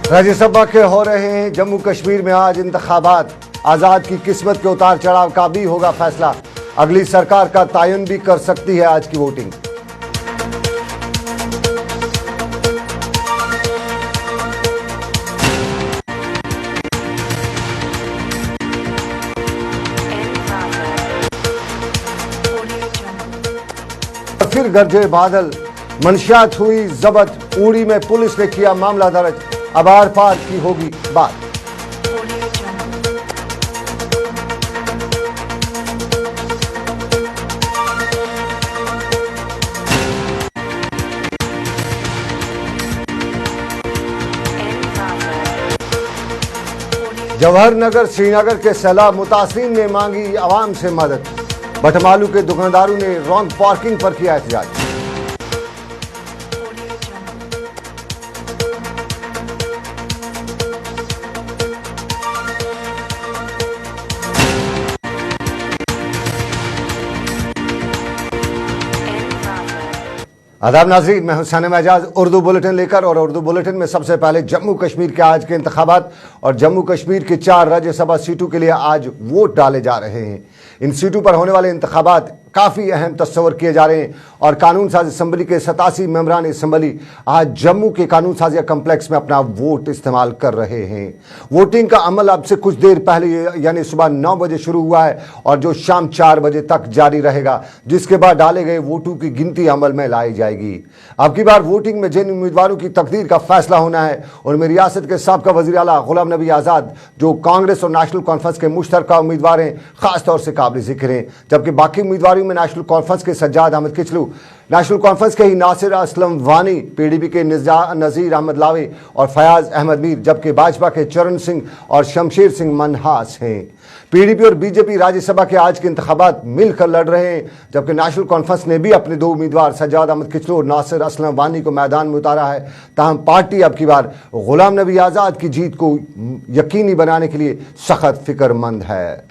राज्यसभा के हो रहे हैं जम्मू कश्मीर में आज इंतखाबात। आजाद की किस्मत के उतार चढ़ाव का भी होगा फैसला। अगली सरकार का तयन भी कर सकती है आज की वोटिंग। फिर गरजे बादल, मंशियात हुई जब्त। उड़ी में पुलिस ने किया मामला दर्ज। अब आर पार की होगी बात। जवाहर नगर श्रीनगर के सैलाब मुतासिरीन ने मांगी आवाम से मदद। बटमालू के दुकानदारों ने रॉन्ग पार्किंग पर किया एहतजाज। आदाब नाज़रीन, मैं हुसैन एजाज उर्दू बुलेटिन लेकर और उर्दू बुलेटिन में सबसे पहले जम्मू कश्मीर के आज के इंतखाबात और जम्मू कश्मीर की 4 राज्यसभा सीटों के लिए आज वोट डाले जा रहे हैं। इन सीटों पर होने वाले इंतखाबात काफ़ी अहम तस्वर किए जा रहे हैं और कानून साज असम्बली के 87 मेंबरान असम्बली आज जम्मू के कानून साजिया कम्प्लेक्स में अपना वोट इस्तेमाल कर रहे हैं। वोटिंग का अमल अब से कुछ देर पहले यानी सुबह 9 बजे शुरू हुआ है और जो शाम 4 बजे तक जारी रहेगा, जिसके बाद डाले गए वोटों की गिनती अमल में लाई जाएगी। अब की बार वोटिंग में जिन उम्मीदवारों की तकदीर का फैसला होना है उनमें रियासत के साबका वज़ीर आला गुलाम नबी आज़ाद, जो कांग्रेस और नेशनल कॉन्फ्रेंस के मुश्तरका उम्मीदवार हैं, खासतौर से काबिल जिक्र हैं। जबकि बाकी उम्मीदवारों में नेशनल कॉन्फ्रेंस के सज्जाद अहमद किचलू, नेशनल कॉन्फ्रेंस के ही नासिर असलम वानी, पीडीपी के नज़ीर अहमद लावे और फयाज अहमद मीर, जबकि भाजपा के चरण सिंह और शमशेर सिंह मनहास हैं। पीडीपी और बीजेपी राज्यसभा के आज के इंतखाबात मिलकर लड़ रहे हैं, जबकि नेशनल कॉन्फ्रेंस ने भी अपने 2 उम्मीदवार सज्जाद अहमद किचलू और नासिर असलम वानी को मैदान में उतारा है। ताहम पार्टी अब की बार गुलाम नबी आज़ाद की जीत को यकीनी बनाने के लिए सख्त फिक्रमंद है।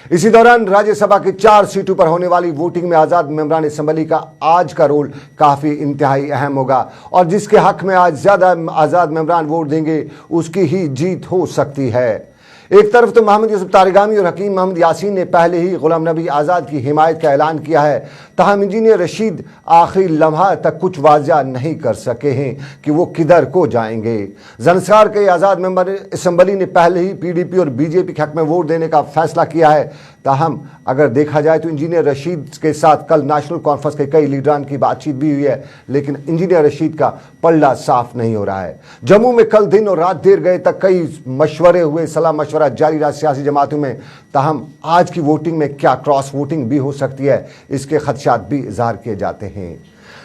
इसी दौरान राज्यसभा की 4 सीटों पर होने वाली वोटिंग में आज़ाद मेंबरान असम्बली का आज का रोल काफ़ी इंतहाई अहम होगा और जिसके हक में आज ज़्यादा आज़ाद मेंबरान वोट देंगे उसकी ही जीत हो सकती है। एक तरफ तो मोहम्मद यूसुफ तारिगामी और हकीम मोहम्मद यासीन ने पहले ही गुलाम नबी आज़ाद की हिमायत का ऐलान किया है, ताहम इंजीनियर रशीद आखिरी लम्हा तक कुछ वाज़ा नहीं कर सके हैं कि वो किधर को जाएंगे। ज़ंस्कार के आज़ाद मेंबर असम्बली ने पहले ही पीडीपी और बीजेपी के हक में वोट देने का फैसला किया है। ताहम अगर देखा जाए तो इंजीनियर रशीद के साथ कल नेशनल कॉन्फ्रेंस के कई लीडरान की बातचीत भी हुई है, लेकिन इंजीनियर रशीद का पल्ला साफ नहीं हो रहा है। जम्मू में कल दिन और रात देर गए तक कई मशवरे हुए, सलाह मशवरा जारी रहा सियासी जमातों में। ताहम आज की वोटिंग में क्या क्रॉस वोटिंग भी हो सकती है, इसके खदशात भी इजहार किए जाते हैं।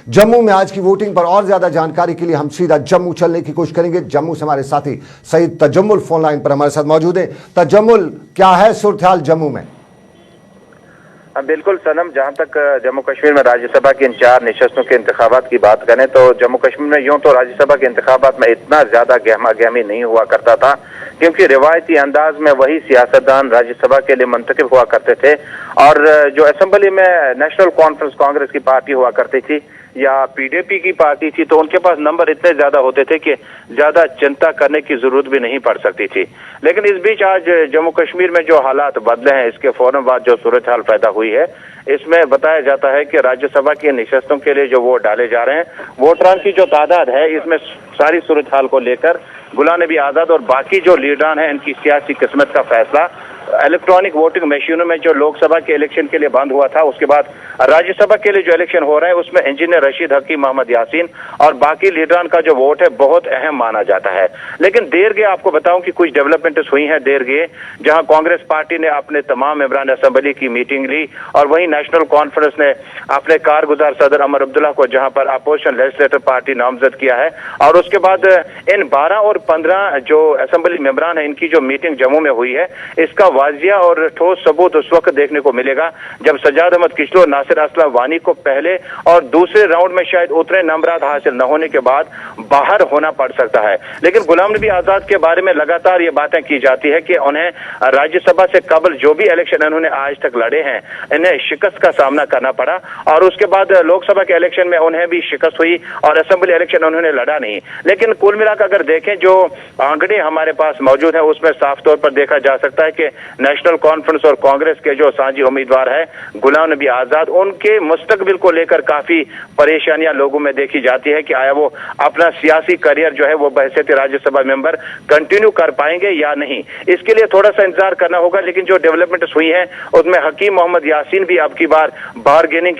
जम्मू में आज की वोटिंग पर और ज्यादा जानकारी के लिए हम सीधा जम्मू चलने की कोशिश करेंगे। जम्मू से हमारे साथी सईद तजम्मुल फोन लाइन पर हमारे साथ मौजूद है। तजम्मुल, क्या है सूरत हाल जम्मू में? बिल्कुल सनम, जहां तक जम्मू कश्मीर में राज्यसभा की इन 4 नशस्तों के इंतखाबात की बात करें तो जम्मू कश्मीर में यूं तो राज्यसभा के इंतखाबात में इतना ज्यादा गहमा गहमी नहीं हुआ करता था, क्योंकि रिवायती अंदाज में वही सियासतदान राज्यसभा के लिए मुंतखब हुआ करते थे और जो असेंबली में नेशनल कॉन्फ्रेंस कांग्रेस की पार्टी हुआ करती थी या पीडीपी की पार्टी थी तो उनके पास नंबर इतने ज्यादा होते थे कि ज्यादा चिंता करने की जरूरत भी नहीं पड़ सकती थी। लेकिन इस बीच आज जम्मू कश्मीर में जो हालात बदले हैं, इसके फौरन बाद जो सूरत हाल पैदा हुई है, इसमें बताया जाता है कि राज्यसभा की नशस्तों के लिए जो वोट डाले जा रहे हैं, वोटरान की जो तादाद है, इसमें सारी सूरत हाल को लेकर गुलाम नबी आज़ाद और बाकी जो लीडरान हैं इनकी सियासी किस्मत का फैसला इलेक्ट्रॉनिक वोटिंग मशीनों में जो लोकसभा के इलेक्शन के लिए बंद हुआ था, उसके बाद राज्यसभा के लिए जो इलेक्शन हो रहा है उसमें इंजीनियर रशीद, हकीम मोहम्मद यासीन और बाकी लीडरान का जो वोट है बहुत अहम माना जाता है। लेकिन देर गए आपको बताऊं कि कुछ डेवलपमेंट्स हुई हैं देर गए, जहां कांग्रेस पार्टी ने अपने तमाम मेंबरान असेंबली की मीटिंग ली और वहीं नेशनल कॉन्फ्रेंस ने अपने कारगुजार सदर अमर अब्दुल्ला को जहां पर अपोजिशन लेजिस्लेटिव पार्टी नामजद किया है और उसके बाद इन 12 और 15 जो असेंबली मेंबरान है इनकी जो मीटिंग जम्मू में हुई है, इसका वाजिया और ठोस सबूत उस वक्त देखने को मिलेगा जब सज्जाद अहमद किचलू और नासिर असलम वानी को पहले और दूसरे राउंड में शायद उतने नंबरात हासिल न होने के बाद बाहर होना पड़ सकता है। लेकिन गुलाम नबी आजाद के बारे में लगातार ये बातें की जाती है कि उन्हें राज्यसभा से कबल जो भी इलेक्शन उन्होंने आज तक लड़े हैं इन्हें शिकस्त का सामना करना पड़ा और उसके बाद लोकसभा के इलेक्शन में उन्हें भी शिकस्त हुई और असेंबली इलेक्शन उन्होंने लड़ा नहीं। लेकिन कुल मिलाकर अगर देखें जो आंकड़े हमारे पास मौजूद है उसमें साफ तौर पर देखा जा सकता है कि नेशनल कॉन्फ्रेंस और कांग्रेस के जो साझी उम्मीदवार है गुलाम नबी आजाद, उनके मुस्तकबिल को लेकर काफी परेशानियां लोगों में देखी जाती है कि आया वो अपना सियासी करियर जो है वो बहैसियत राज्यसभा मेंबर कंटिन्यू कर पाएंगे या नहीं। इसके लिए थोड़ा सा इंतजार करना होगा। लेकिन जो डेवलपमेंट हुई है उसमें हकीम मोहम्मद यासीन भी अब की बार बारगेनिंग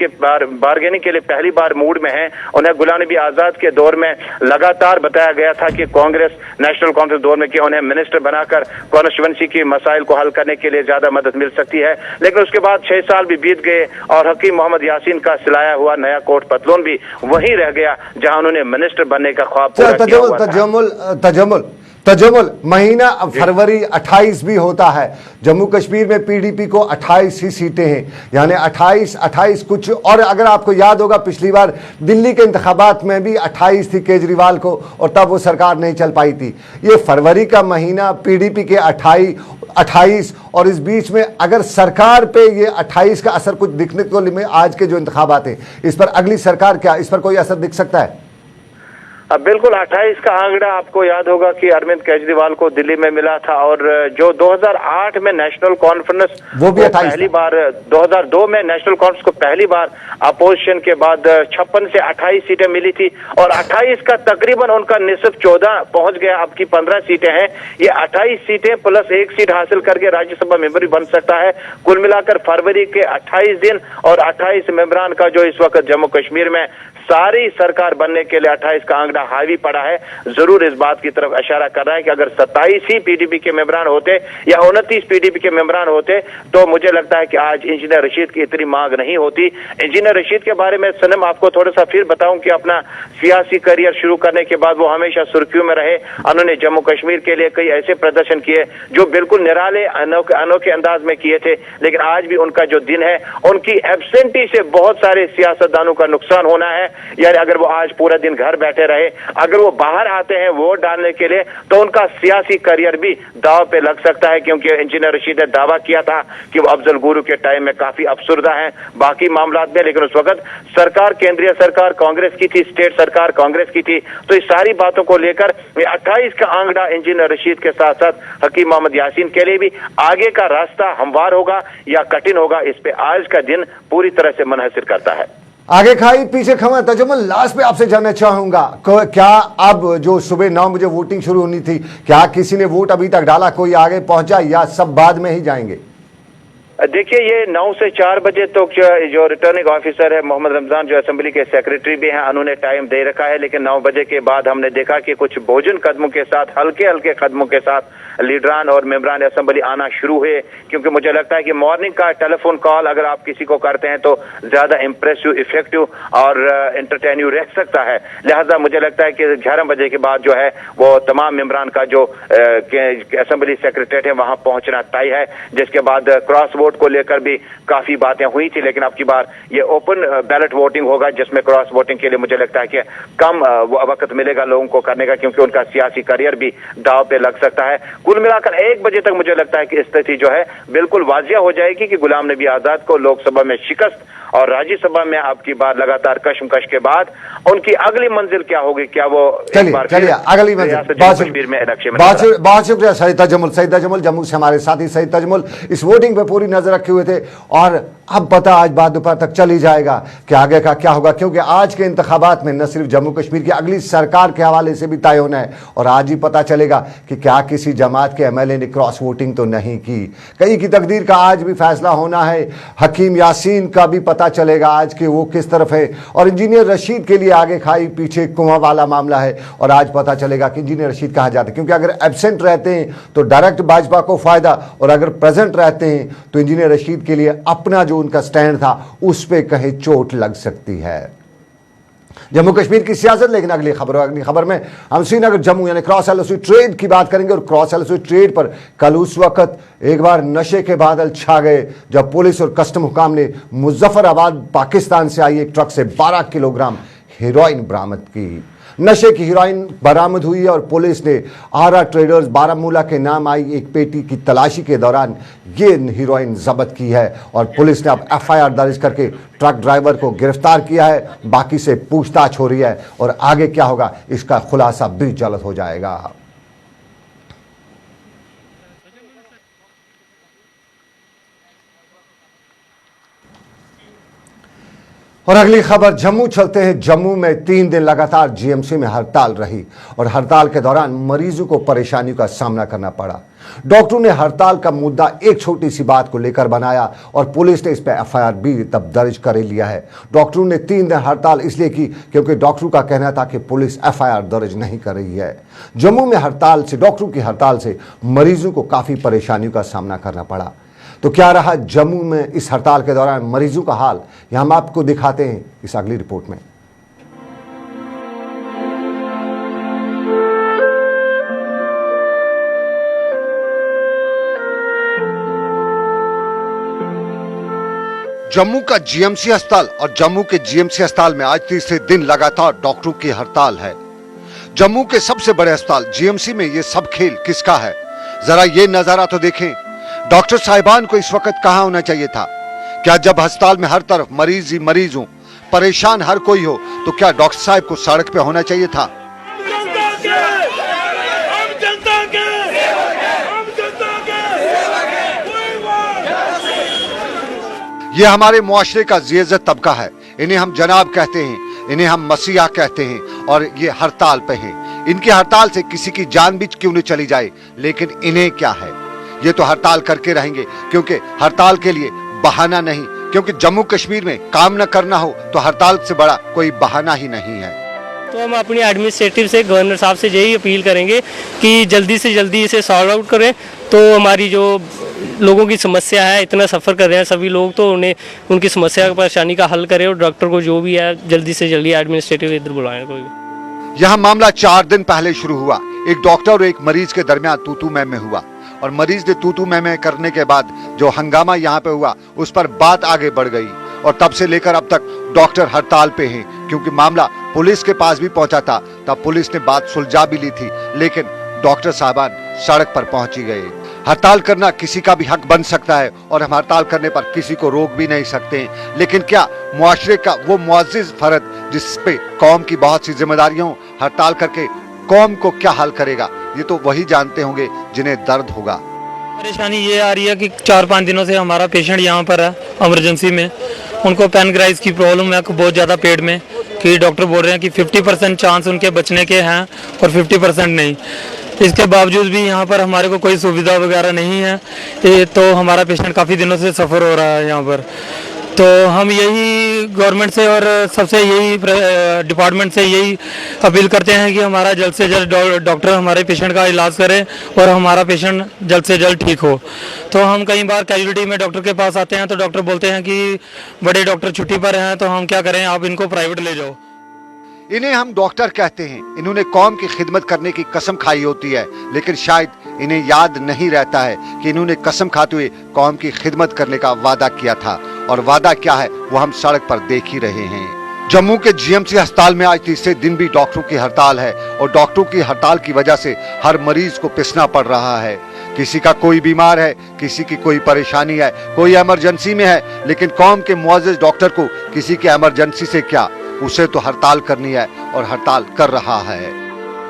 के लिए पहली बार मूड में है। उन्हें गुलाम नबी आजाद के दौर में लगातार बताया गया था कि कांग्रेस नेशनल कांग्रेस दौर में कि उन्हें मिनिस्टर बनाकर कॉन्स्टिट्यूएंसी की मसाइल को हल करने के लिए ज्यादा मदद मिल सकती है। लेकिन उसके बाद 6 साल भी बीत गए और हकीम मोहम्मद यासीन का सिलाया हुआ नया कोट पतलून भी वहीं रह गया जहां उन्होंने मिनिस्टर बनने का ख्वाब पूरा किया हुआ था। तजमुल महीना फरवरी 28 भी होता है। जम्मू कश्मीर में पीडीपी को 28 ही सीटें हैं, यानी 28 कुछ। और अगर आपको याद होगा पिछली बार दिल्ली के इंतखाबात में भी 28 थी केजरीवाल को और तब वो सरकार नहीं चल पाई थी। ये फरवरी का महीना पीडीपी के 28 और इस बीच में अगर सरकार पे ये 28 का असर कुछ दिखने को मिले, आज के जो इंतखाबात हैं इस पर अगली सरकार क्या इस पर कोई असर दिख सकता है? बिल्कुल 28 का आंकड़ा आपको याद होगा कि अरविंद केजरीवाल को दिल्ली में मिला था और जो 2008 में नेशनल कॉन्फ्रेंस वो भी पहली बार 2002 में नेशनल कॉन्फ्रेंस को पहली बार अपोजिशन के बाद 56 से 28 सीटें मिली थी और 28 का तकरीबन उनका निस्फ 14 पहुंच गया। अब की 15 सीटें हैं। ये 28 सीटें प्लस 1 सीट हासिल करके राज्यसभा मेंबर भी बन सकता है। कुल मिलाकर फरवरी के 28 दिन और 28 मेंबरान का जो इस वक्त जम्मू कश्मीर में सारी सरकार बनने के लिए 28 का आंकड़ा हावी पड़ा है। जरूर इस बात की तरफ इशारा कर रहा है कि अगर 27 ही पीडीपी के मेंबरान होते या 29 पीडीपी के मेंबरान होते तो मुझे लगता है कि आज इंजीनियर रशीद की इतनी मांग नहीं होती। इंजीनियर रशीद के बारे में सनम आपको थोड़ा सा फिर बताऊं कि अपना सियासी करियर शुरू करने के बाद वो हमेशा सुर्खियों में रहे। उन्होंने जम्मू कश्मीर के लिए कई ऐसे प्रदर्शन किए जो बिल्कुल निराले अनोखे अंदाज में किए थे। लेकिन आज भी उनका जो दिन है उनकी एब्सेंटी से बहुत सारे सियासतदानों का नुकसान होना है। यानी अगर वो आज पूरा दिन घर बैठे रहे, अगर वो बाहर आते हैं वोट डालने के लिए तो उनका सियासी करियर भी दांव पे लग सकता है। क्योंकि इंजीनियर रशीद ने दावा किया था कि वो अफजल गुरु के टाइम में काफी अफसुर्दा हैं बाकी मामलात में, लेकिन उस वक्त सरकार केंद्रीय सरकार कांग्रेस की थी, स्टेट सरकार कांग्रेस की थी। तो इस सारी बातों को लेकर 28 का आंकड़ा इंजीनियर रशीद के साथ साथ हकीम मोहम्मद यासीन के लिए भी आगे का रास्ता हमवार होगा या कठिन होगा, इस पे आज का दिन पूरी तरह से मुनहसिर करता है। आगे खाई पीछे खमा। तजुम्मल लास्ट पे आपसे जानना चाहूंगा क्या अब जो सुबह 9 बजे वोटिंग शुरू होनी थी, क्या किसी ने वोट अभी तक डाला, कोई आगे पहुंचा या सब बाद में ही जाएंगे? देखिए ये 9 से 4 बजे तक जो रिटर्निंग ऑफिसर है मोहम्मद रमजान जो असेंबली के सेक्रेटरी भी हैं उन्होंने टाइम दे रखा है। लेकिन 9 बजे के बाद हमने देखा कि कुछ भोजन कदमों के साथ हल्के हल्के कदमों के साथ लीडरान और मेंबरान असेंबली आना शुरू हुए। क्योंकि मुझे लगता है कि मॉर्निंग का टेलीफोन कॉल अगर आप किसी को करते हैं तो ज्यादा इंप्रेसिव, इफेक्टिव और एंटरटेनिव रह सकता है। लिहाजा मुझे लगता है कि 11 बजे के बाद जो है वो तमाम मेंबरान का जो असेंबली सेक्रेटरीट है वहां पहुंचना तय है। जिसके बाद क्रॉस वोट को लेकर भी काफी बातें हुई थी, लेकिन अब की बार ये ओपन बैलेट वोटिंग होगा जिसमें क्रॉस वोटिंग के लिए मुझे लगता है कि कम वक्त मिलेगा लोगों को करने का, क्योंकि उनका सियासी करियर भी दांव पे लग सकता है। कुल मिलाकर 1 बजे तक मुझे लगता है कि स्थिति जो है बिल्कुल वाजिया हो जाएगी कि गुलाम नबी आजाद को लोकसभा में शिकस्त और राज्यसभा में अब की बार लगातार कशमकश के बाद उनकी अगली मंजिल क्या होगी। क्या वो चलिए अगली मंजिल बहुत शुक्रिया सईद तजमुल जम्मू से हमारे साथी सईद तजमुल इस वोटिंग पे पूरी नजर रखे हुए थे। और अब पता आज बाद दोपहर तक चल ही जाएगा कि आगे का क्या होगा, क्योंकि आज के इंतखाबात में न सिर्फ जम्मू कश्मीर की अगली सरकार के हवाले से भी तय होना है और आज ही पता चलेगा कि क्या किसी जमात के एमएलए ने क्रॉस वोटिंग तो नहीं की। कई की तकदीर का आज भी फैसला होना है। हकीम यासीन का भी पता चलेगा आज कि वो किस तरफ है और इंजीनियर रशीद के लिए आगे खाई पीछे कुआं वाला मामला है और आज पता चलेगा कि इंजीनियर रशीद कहाँ जाते हैं। क्योंकि अगर एब्सेंट रहते हैं तो डायरेक्ट भाजपा को फायदा और अगर प्रेजेंट रहते हैं तो इंजीनियर रशीद के लिए अपना जो उनका स्टैंड था उस पर कहीं चोट लग सकती है। जम्मू कश्मीर की सियासत। लेकिन अगली खबर में हम श्रीनगर जम्मू यानी क्रॉस एलओसी ट्रेड की बात करेंगे। और क्रॉस एलओसी ट्रेड पर कल उस वक्त एक बार नशे के बादल छा गए जब पुलिस और कस्टम हुकाम ने मुजफ्फराबाद पाकिस्तान से आई एक ट्रक से 12 किलोग्राम हेरोइन बरामद की। नशे की हेरोइन बरामद हुई है और पुलिस ने आरा ट्रेडर्स बारामूला के नाम आई एक पेटी की तलाशी के दौरान ये हेरोइन जब्त की है। और पुलिस ने अब एफआईआर दर्ज करके ट्रक ड्राइवर को गिरफ्तार किया है। बाकी से पूछताछ हो रही है और आगे क्या होगा इसका खुलासा भी जल्द हो जाएगा। और अगली खबर जम्मू चलते हैं। जम्मू में 3 दिन लगातार जीएमसी में हड़ताल रही और हड़ताल के दौरान मरीजों को परेशानियों का सामना करना पड़ा। डॉक्टरों ने हड़ताल का मुद्दा एक छोटी सी बात को लेकर बनाया और पुलिस ने इस पर एफआईआर भी तब दर्ज कर लिया है। डॉक्टरों ने 3 दिन हड़ताल इसलिए की क्योंकि डॉक्टरों का कहना था कि पुलिस एफआईआर दर्ज नहीं कर रही है। जम्मू में डॉक्टरों की हड़ताल से मरीजों को काफी परेशानियों का सामना करना पड़ा। तो क्या रहा जम्मू में इस हड़ताल के दौरान मरीजों का हाल, यह हम आपको दिखाते हैं इस अगली रिपोर्ट में। जम्मू का जीएमसी अस्पताल और जम्मू के जीएमसी अस्पताल में आज तीसरे दिन लगातार डॉक्टरों की हड़ताल है। जम्मू के सबसे बड़े अस्पताल जीएमसी में ये सब खेल किसका है, जरा ये नजारा तो देखें। डॉक्टर साहिबान को इस वक्त कहां होना चाहिए था? क्या जब अस्पताल में हर तरफ मरीज ही मरीज हो, परेशान हर कोई हो, तो क्या डॉक्टर साहब को सड़क पे होना चाहिए था? ये हमारे मुआशरे का जियज़त तबका है। इन्हें हम जनाब कहते हैं, इन्हें हम मसीहा कहते हैं और ये हड़ताल पे हैं। इनकी हड़ताल से किसी की जान भी क्यों नहीं चली जाए, लेकिन इन्हें क्या है, ये तो हड़ताल करके रहेंगे क्योंकि हड़ताल के लिए बहाना नहीं, क्योंकि जम्मू कश्मीर में काम न करना हो तो हड़ताल से बड़ा कोई बहाना ही नहीं है। तो हम अपनी एडमिनिस्ट्रेटिव से गवर्नर साहब से यही अपील करेंगे कि जल्दी से जल्दी इसे सॉल्व आउट करें। तो हमारी जो लोगों की समस्या है, इतना सफ़र कर रहे हैं सभी लोग, तो उन्हें उनकी समस्या परेशानी का हल करें और डॉक्टर को जो भी है जल्दी से जल्दी एडमिनिस्ट्रेटिव इधर बुलाएं। कोई यह मामला 4 दिन पहले शुरू हुआ। एक डॉक्टर और एक मरीज के दरमियान तू-तू मैं हुआ और मरीज ने तू-तू मैं करने के बाद जो हंगामा यहाँ पे हुआ उस पर बात आगे बढ़ गई और तब से लेकर अब तक डॉक्टर हड़ताल पे हैं, क्योंकि मामला पुलिस के पास भी पहुंचा था। तब पुलिस ने बात सुलझा भी ली थी, लेकिन डॉक्टर साहबान सड़क पर पहुंच ही गए। हड़ताल करना किसी का भी हक बन सकता है और हम हड़ताल करने पर किसी को रोक भी नहीं सकते, लेकिन क्या मुआशरे का वो मुअज़्ज़िज़ फर्द जिस पे कौम की बहुत सी जिम्मेदारियां हो, हड़ताल करके कौम को क्या हल करेगा, ये तो वही जानते होंगे जिन्हें दर्द होगा। परेशानी ये आ रही है कि 4-5 दिनों से हमारा पेशेंट यहाँ पर है इमरजेंसी में। उनको पैनक्राइज की प्रॉब्लम है बहुत ज़्यादा पेट में, कि डॉक्टर बोल रहे हैं कि 50% चांस उनके बचने के हैं और 50% नहीं। इसके बावजूद भी यहाँ पर हमारे को कोई सुविधा वगैरह नहीं है, तो हमारा पेशेंट काफ़ी दिनों से सफ़र हो रहा है यहाँ पर। तो हम यही गवर्नमेंट से और सबसे यही डिपार्टमेंट से यही अपील करते हैं कि हमारा जल्द से जल्द डॉक्टर हमारे पेशेंट का इलाज करे और हमारा पेशेंट जल्द से जल्द ठीक हो। तो हम कई बार कैजुअलिटी में डॉक्टर के पास आते हैं तो डॉक्टर बोलते हैं कि बड़े डॉक्टर छुट्टी पर हैं, तो हम क्या करें, आप इनको प्राइवेट ले जाओ। इन्हें हम डॉक्टर कहते हैं। इन्होंने कौम की खिदमत करने की कसम खाई होती है, लेकिन शायद इन्हें याद नहीं रहता है कि इन्होंने कसम खाते हुए कौम की खिदमत करने का वादा किया था, और वादा क्या है वो हम सड़क पर देख ही रहे हैं। जम्मू के जीएमसी अस्पताल में आज तीसरे दिन भी डॉक्टरों की हड़ताल है और डॉक्टरों की हड़ताल की वजह से हर मरीज को पिसना पड़ रहा है। किसी का कोई बीमार है, किसी की कोई परेशानी है, कोई इमरजेंसी में है, लेकिन कौम के मुअज़्ज़िज़ डॉक्टर को किसी की इमरजेंसी से क्या, उसे तो हड़ताल करनी है और हड़ताल कर रहा है।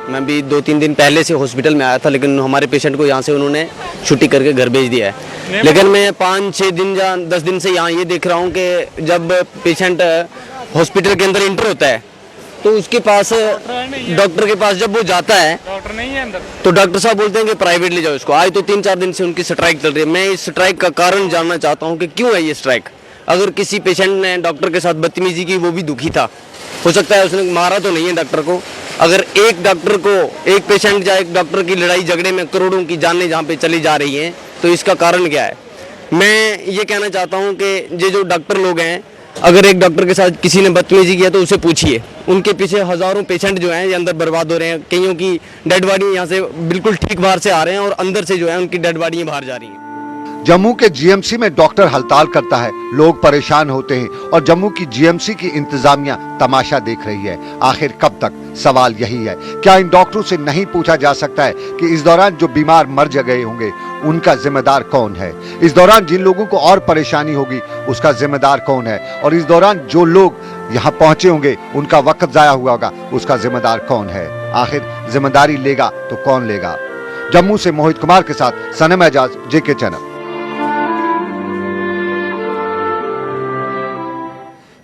मैं भी 2-3 दिन पहले से हॉस्पिटल में आया था, लेकिन हमारे पेशेंट को यहाँ से उन्होंने छुट्टी करके घर भेज दिया है। लेकिन मैं 5-6 दिन या 10 दिन से यहाँ ये देख रहा हूँ कि जब पेशेंट हॉस्पिटल के अंदर इंटर होता है तो उसके पास डॉक्टर के पास जब वो जाता है, डॉक्टर नहीं है अंदर, तो डॉक्टर साहब बोलते हैं कि प्राइवेट ले जाओ इसको। आज तो 3-4 दिन से उनकी स्ट्राइक चल रही है। मैं इस स्ट्राइक का कारण जानना चाहता हूँ कि क्यों है ये स्ट्राइक। अगर किसी पेशेंट ने डॉक्टर के साथ बदतमीजी की, वो भी दुखी था, हो सकता है उसने मारा तो नहीं है डॉक्टर को। अगर एक डॉक्टर को, एक पेशेंट या एक डॉक्टर की लड़ाई झगड़े में करोड़ों की जानें जहाँ पे चली जा रही हैं, तो इसका कारण क्या है? मैं ये कहना चाहता हूँ कि ये जो डॉक्टर लोग हैं, अगर एक डॉक्टर के साथ किसी ने बदतमीजी किया तो उसे पूछिए, उनके पीछे हज़ारों पेशेंट जो हैं ये अंदर बर्बाद हो रहे हैं। कईयों की डेड बॉडी यहाँ से बिल्कुल ठीक बाहर से आ रहे हैं और अंदर से जो है उनकी डेड बॉडी बाहर जा रही हैं। जम्मू के जीएमसी में डॉक्टर हड़ताल करता है, लोग परेशान होते हैं और जम्मू की जीएमसी की इंतजामिया तमाशा देख रही है। आखिर कब तक? सवाल यही है। क्या इन डॉक्टरों से नहीं पूछा जा सकता है कि इस दौरान जो बीमार मर गए होंगे उनका जिम्मेदार कौन है? इस दौरान जिन लोगों को और परेशानी होगी उसका जिम्मेदार कौन है? और इस दौरान जो लोग यहाँ पहुंचे होंगे उनका वक्त जाया हुआ होगा उसका जिम्मेदार कौन है? आखिर जिम्मेदारी लेगा तो कौन लेगा? जम्मू से मोहित कुमार के साथ सनम एजाज, जेके चैनल।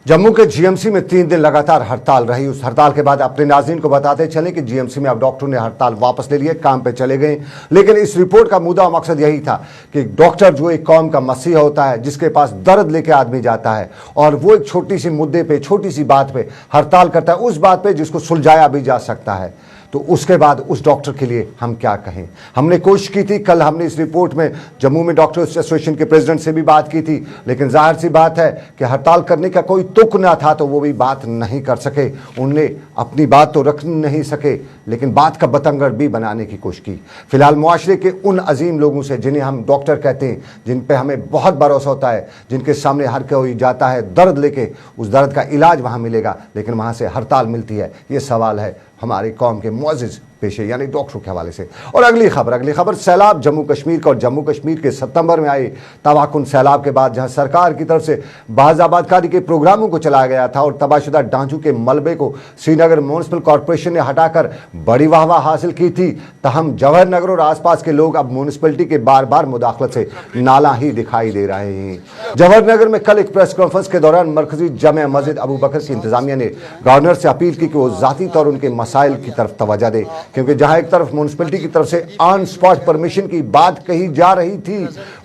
जम्मू के जीएमसी में 3 दिन लगातार हड़ताल रही। उस हड़ताल के बाद अपने नाज़रीन को बताते चले कि जीएमसी में अब डॉक्टरों ने हड़ताल वापस ले लिए, काम पे चले गए। लेकिन इस रिपोर्ट का मुद्दा और मकसद यही था कि डॉक्टर जो एक कौम का मसीहा होता है, जिसके पास दर्द लेके आदमी जाता है और वो एक छोटी सी मुद्दे पे, छोटी सी बात पे हड़ताल करता है, उस बात पे जिसको सुलझाया भी जा सकता है, तो उसके बाद उस डॉक्टर के लिए हम क्या कहें? हमने कोशिश की थी, कल हमने इस रिपोर्ट में जम्मू में डॉक्टर्स एसोसिएशन के प्रेसिडेंट से भी बात की थी, लेकिन जाहिर सी बात है कि हड़ताल करने का कोई तुक ना था तो वो भी बात नहीं कर सके। उनने अपनी बात तो रख नहीं सके, लेकिन बात का बतंगड़ भी बनाने की कोशिश की। फिलहाल मुआशरे के उन अजीम लोगों से जिन्हें हम डॉक्टर कहते हैं, जिन पे हमें बहुत भरोसा होता है, जिनके सामने हर कोई जाता है दर्द लेके, उस दर्द का इलाज वहाँ मिलेगा, लेकिन वहाँ से हड़ताल मिलती है। ये सवाल है हमारी कौम के मुअज़्ज़िज़ पेशे यानी डॉक्टरों के हवाले से। और अगली खबर सैलाब जम्मू कश्मीर का। और जम्मू कश्मीर के सितंबर में आए तबाहकुन सैलाब के बाद जहां सरकार की तरफ से बाज़ाबादकारी के प्रोग्रामों को चलाया गया था और तबाहशुदा ढांचों के मलबे को श्रीनगर म्यूनिसिपल कॉरपोरेशन ने हटाकर बड़ी वाहवाह हासिल की थी, तहम जवाहर नगर और आसपास के लोग अब म्यूनिसिपलिटी के बार बार मुदाखलत से नाला ही दिखाई दे रहे हैं। जवाहर नगर में कल एक प्रेस कॉन्फ्रेंस के दौरान मरकजी जामिया मस्जिद अबू बकर की इंतजामिया ने गवर्नर से अपील की कि वो ज़ाती तौर उनके मसाइल की तरफ तवज्जो दे, क्योंकि जहां एक तरफ म्यूनिसिपैलिटी की तरफ से ऑन स्पॉट परमिशन की बात कही जा रही थी,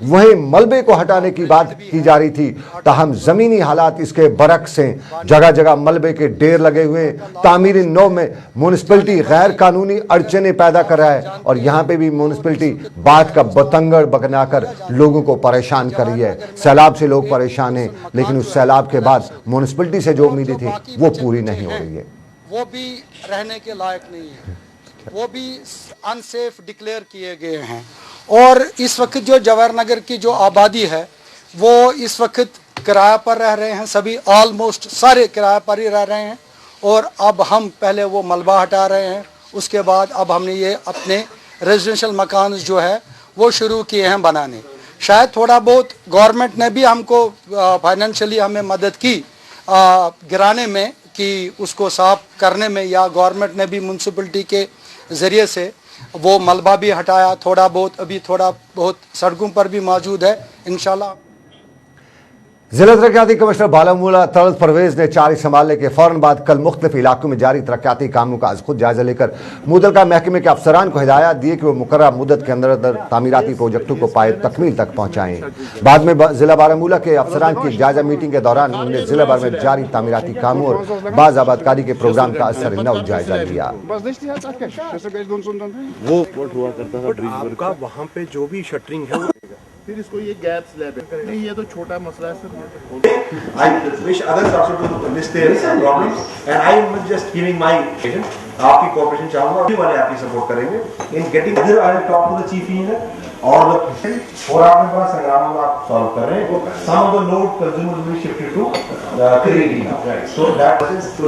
वहीं मलबे को हटाने की बात की जा रही थी, ताहम जमीनी हालात इसके बरक्स हैं। जगह जगह मलबे के ढेर लगे हुए, तामीर नौ में म्यूनिसिपैलिटी गैर कानूनी अड़चने पैदा कर रहा है और यहाँ पे भी म्यूनिसिपैलिटी बात का बतंगड़ बनाकर लोगों को परेशान कर रही है। सैलाब से लोग परेशान हैं, लेकिन उस सैलाब के बाद म्यूनिसिपैलिटी से जो उम्मीदें थी वो पूरी नहीं हो रही है। वो भी रहने के लायक नहीं है, वो भी अनसेफ डिक्लेयर किए गए हैं। और इस वक्त जो जवाहर नगर की जो आबादी है वो इस वक्त किराया पर रह रहे हैं, सभी ऑलमोस्ट सारे किराया पर ही रह रहे हैं। और अब हम पहले वो मलबा हटा रहे हैं, उसके बाद अब हमने ये अपने रेजिडेंशियल मकान जो है वो शुरू किए हैं बनाने। शायद थोड़ा बहुत गवर्नमेंट ने भी हमको फाइनेंशियली हमें मदद की गिराने में, कि उसको साफ करने में, या गवर्नमेंट ने भी म्यूनसिपलिटी के ज़रिए से वो मलबा भी हटाया। थोड़ा बहुत अभी थोड़ा बहुत सड़कों पर भी मौजूद है इंशाल्लाह। जिला तरक्याती कमिश्नर बारामूला तलत परवेज ने चारी संभालने के फौरन बाद कल मुख्तलिफ इलाकों में जारी तरक्याती कामों का खुद जायजा लेकर मुतल्लिका महकमे के अफसरान को हिदायत दी कि वो मुकर्ररा मुद्दत के अंदर तामीराती प्रोजेक्टों को पाए तकमील तक पहुँचाएँ। बाद में जिला बारामूला के अफसरान की जायजा मीटिंग के दौरान उन्होंने जिला भर में जारी तामीराती कामों और बाज़ाबादकारी के प्रोग्राम का असर नौ जायजा लिया। वो वहाँ पे जो भी शटरिंग है फिर इसको ये गैप स्लैब है, नहीं ये तो छोटा मसला है sir. I wish others also to list their problems and I am just giving my opinion. आपकी कोऑपरेशन चाहूँगा, अभी वाले आपकी सपोर्ट करेंगे in getting either I will talk to the chief engineer और आपने बड़ा संग्राम आप सॉल्व कर रहे हैं। Some of the load consumers will be shifted to Kiriti now, so that is to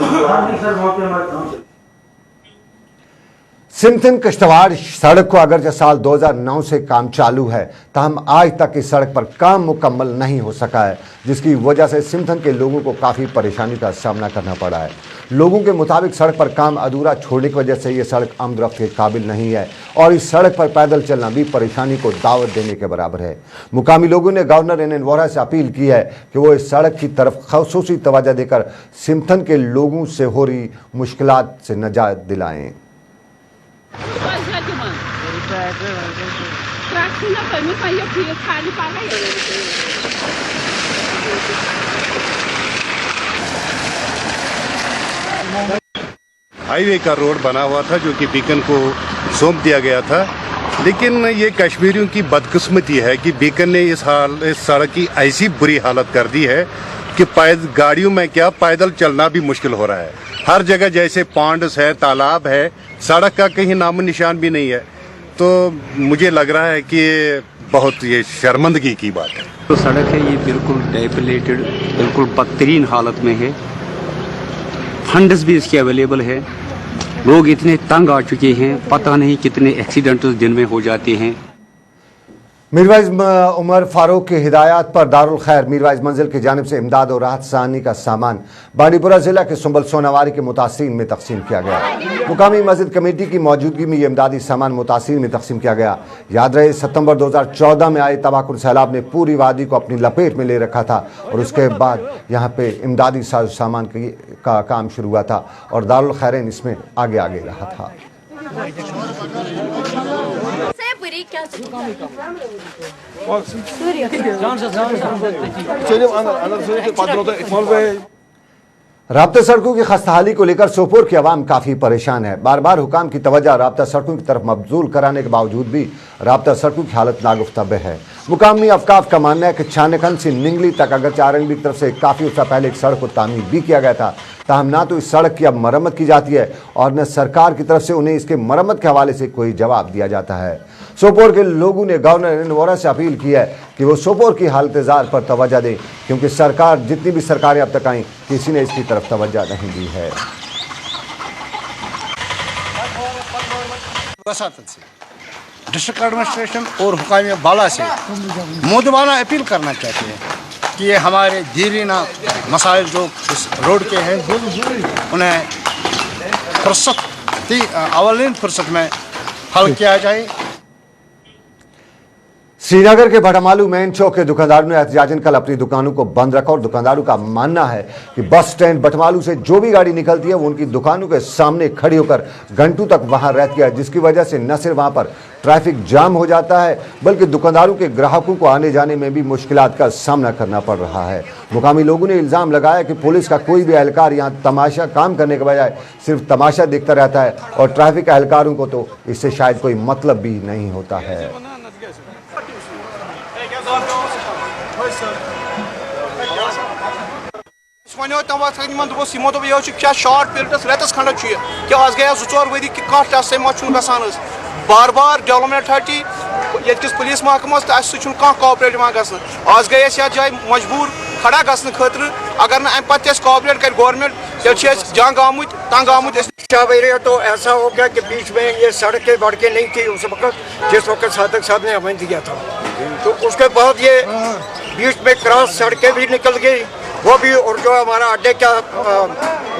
सिमथिन Kishtwar सड़क को अगरचे साल 2009 से काम चालू है, ताहम आज तक इस सड़क पर काम मुकम्मल नहीं हो सका है, जिसकी वजह से सिमथिन के लोगों को काफ़ी परेशानी का सामना करना पड़ा है। लोगों के मुताबिक सड़क पर काम अधूरा छोड़ने की वजह से ये सड़क आमदरफ्त के काबिल नहीं है और इस सड़क पर पैदल चलना भी परेशानी को दावत देने के बराबर है। मुकामी लोगों ने गवर्नर एन वोहरा से अपील की है कि वो इस सड़क की तरफ ख़ुसूसी तवज्जो देकर सिमथिन के लोगों से हो रही मुश्किलात से निजात दिलाएँ। हाईवे का रोड बना हुआ था जो कि बीकन को सौंप दिया गया था, लेकिन ये कश्मीरियों की बदकिस्मती है कि बीकन ने इस सड़क की ऐसी बुरी हालत कर दी है कि गाड़ियों में क्या पैदल चलना भी मुश्किल हो रहा है। हर जगह जैसे पॉन्ड्स है, तालाब है, सड़क का कहीं नामो निशान भी नहीं है। तो मुझे लग रहा है कि बहुत ये शर्मिंदगी की बात है। तो सड़क है ये बिल्कुल डेपिलेटेड, बिल्कुल बदतरीन हालत में है। फंड्स भी इसके अवेलेबल है। लोग इतने तंग आ चुके हैं, पता नहीं कितने एक्सीडेंट्स दिन में हो जाते हैं। मीरवाइज उमर फारूक की हिदायत पर दारुल खैर मीरवाइज मंजिल की जानिब से इमदाद और राहत सानी का सामान बांडीपुरा जिला के सुंबल सोनावारी के मुतासिरीन में तकसीम किया गया। मुकामी मस्जिद कमेटी की मौजूदगी में ये इमदादी सामान मुतासिरीन में तकसीम किया गया। याद रहे सितंबर 2014 में आए तबाहकुन सैलाब ने पूरी वादी को अपनी लपेट में ले रखा था और उसके बाद यहाँ पे इमदादी सामान का काम शुरू हुआ था और दारुल खैरैन इसमें आगे आगे रहा था। राब्ता सड़कों की खस्ताहाली को लेकर सोपोर की आवाम काफी परेशान है। बार बार हुकाम की तवज्जो राब्ता सड़कों की तरफ मबजूल कराने के बावजूद भी राब्ता सड़कों की हालत नागुफ्तबे है। मुकामी अफकाफ का मानना है कि छानेखन से निंगली तक अगरचे आरएनबी की तरफ से काफी अर्सा पहले एक सड़क को तामीर भी किया गया था, ताहम ना तो इस सड़क की अब मरम्मत की जाती है और न सरकार की तरफ से उन्हें इसके मरम्मत के हवाले से कोई जवाब दिया जाता है। सोपोर के लोगों ने गवर्नर एन वोरा से अपील की है कि वो सोपोर की हालत जार पर तवज्जो दें, क्योंकि सरकार जितनी भी सरकारें अब तक आई किसी ने इसकी तरफ तवज्जो नहीं दी है। डिस्ट्रिक्ट एडमिनिस्ट्रेशन और हुकाम बाला से मुद्दबाना अपील करना चाहते हैं कि ये हमारे दीरीना मसाइल जो इस रोड के हैं उन्हें अवलिन फुर्सत में हल किया जाए। श्रीनगर के भटमालू मेन चौक के दुकानदारों ने एहतजाजन कल अपनी दुकानों को बंद रखा और दुकानदारों का मानना है कि बस स्टैंड भटमालू से जो भी गाड़ी निकलती है वो उनकी दुकानों के सामने खड़ी होकर घंटों तक वहां रहती है, जिसकी वजह से न सिर्फ वहां पर ट्रैफिक जाम हो जाता है बल्कि दुकानदारों के ग्राहकों को आने जाने में भी मुश्किलात का सामना करना पड़ रहा है। मुकामी लोगों ने इल्ज़ाम लगाया कि पुलिस का कोई भी एहलकार यहाँ तमाशा काम करने के बजाय सिर्फ तमाशा देखता रहता है और ट्रैफिक एहलकारों को तो इससे शायद कोई मतलब भी नहीं होता है। शॉर्ट पीरियडस रेतस खंड कि आज गया 2-4 वरी कि कह टेस्ट गसान बार बार डेवलपमेंट हटी ये पुलिस महकमस कह कोऑपरेट गसन आज गए जाए मजबूर खड़ा गसन खतर अगर न अम पे कोऑपरेट कर गवर्नमेंट जंग आमुत तंग आमुत। तो ऐसा हो गया कि बीच में ये सड़कें बढ़ नहीं थी उस वक्त जिस वक्त सादक साहब ने हमें दिया था, तो उसके बाद ये बीच में क्रॉस सड़कें भी निकल गई वो भी, और जो हमारा अड्डे का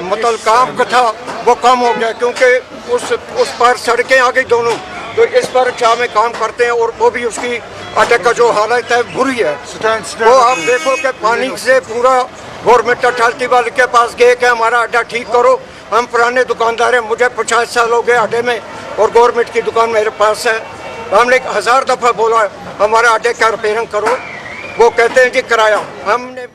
मतलब काम का था वो कम हो गया क्योंकि उस पर सड़कें आ गई दोनों, तो इस पर शाम में काम करते हैं और वो भी उसकी अड्डे का जो हालत है बुरी है। वो आप देखो कि पानी से पूरा गवर्नमेंट अथॉरिटी वाले के पास गए कि हमारा अड्डा ठीक करो। हम पुराने दुकानदार हैं, मुझे 50 साल हो गए अड्डे में और गवर्नमेंट की दुकान मेरे पास है। हमने 1000 दफ़ा बोला हमारा अड्डे का रिपेयरिंग करो, वो कहते हैं कि कराया। हमने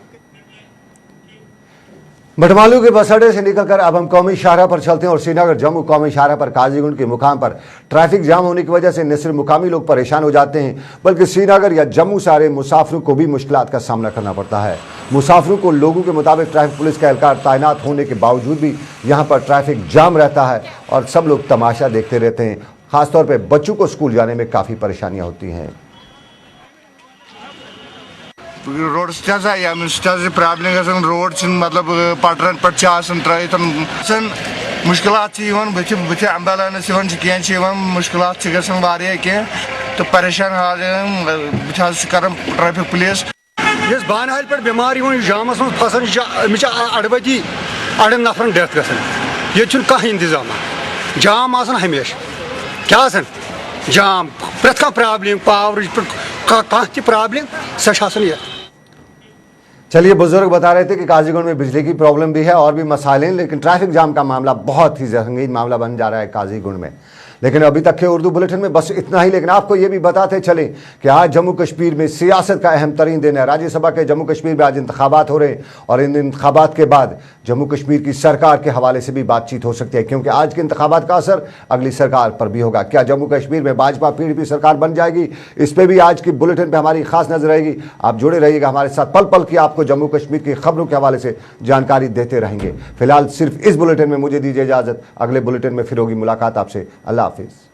भटमालू के बस अड्डे से निकलकर अब हम कौमी शाहराह पर चलते हैं और श्रीनगर जम्मू कौमी शाहराह पर काजीगुंड के मुकाम पर ट्रैफिक जाम होने की वजह से न सिर्फ मुकामी लोग परेशान हो जाते हैं बल्कि श्रीनगर या जम्मू से आ रहे मुसाफिरों को भी मुश्किलात का सामना करना पड़ता है। मुसाफिरों को लोगों के मुताबिक ट्रैफिक पुलिस का एहलकार तैनात होने के बावजूद भी यहाँ पर ट्रैफिक जाम रहता है और सब लोग तमाशा देखते रहते हैं। खासतौर पर बच्चों को स्कूल जाने में काफ़ी परेशानियाँ होती हैं। रोड प्रॉब्लम रोड मतलब पटरन पे ट्राइथ मुश्किलात बच्चे एम्बुलेंस कह मुश्किलात कह तो परेशान हाल कर ट्रैफिक पुलिस बानहाल पे बीमार जामस मज फसान अड़बती अड़न नफरन डेथ ग कह इंतजाम जाम हमेशा क्या जाम प्रेत कह प्रॉब्लम पावर कह प्रॉब्लम सह। चलिए, बुजुर्ग बता रहे थे कि काजीगुंड में बिजली की प्रॉब्लम भी है और भी मसाइल हैं, लेकिन ट्रैफिक जाम का मामला बहुत ही संगीन मामला बन जा रहा है काजीगुंड में। लेकिन अभी तक के उर्दू बुलेटिन में बस इतना ही। लेकिन आपको ये भी बताते चले कि आज जम्मू कश्मीर में सियासत का अहम तरीन दिन है। राज्यसभा के जम्मू कश्मीर में आज इंतखाबात हो रहे हैं और इन इंतखाबात के बाद जम्मू कश्मीर की सरकार के हवाले से भी बातचीत हो सकती है, क्योंकि आज के इंतखाबात का असर अगली सरकार पर भी होगा। क्या जम्मू कश्मीर में भाजपा पीडीपी सरकार बन जाएगी, इस पर भी आज की बुलेटिन पर हमारी खास नजर रहेगी। आप जुड़े रहिएगा हमारे साथ, पल पल की आपको जम्मू कश्मीर की खबरों के हवाले से जानकारी देते रहेंगे। फिलहाल सिर्फ इस बुलेटिन में मुझे दीजिए इजाजत, अगले बुलेटिन में फिर होगी मुलाकात आपसे। अल्लाह हाफिज।